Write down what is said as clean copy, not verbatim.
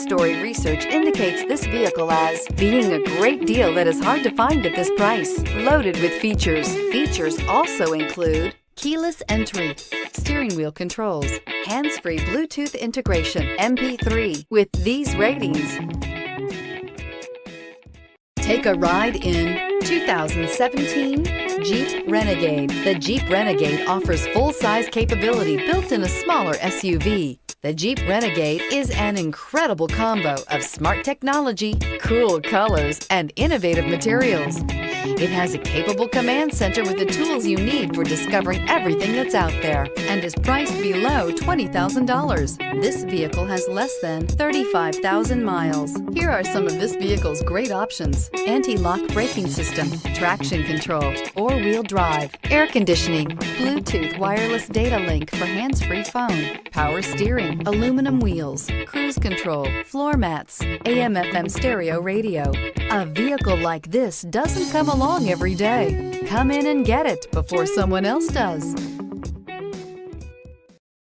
5-story research indicates this vehicle as being a great deal that is hard to find at this price. Loaded with features. Features also include keyless entry, steering wheel controls, hands-free Bluetooth integration, MP3. With these ratings, take a ride in 2017 Jeep Renegade. The Jeep Renegade offers full-size capability built in a smaller SUV. The Jeep Renegade is an incredible combo of smart technology, cool colors, and innovative materials. It has a capable command center with the tools you need for discovering everything that's out there, and is priced below $20,000. This vehicle has less than 35,000 miles. Here are some of this vehicle's great options: anti-lock braking system, traction control, four-wheel drive, air conditioning, Bluetooth wireless data link for hands-free phone, power steering, aluminum wheels, cruise control, floor mats, AM/FM stereo radio. A vehicle like this doesn't come along every day. Come in and get it before someone else does.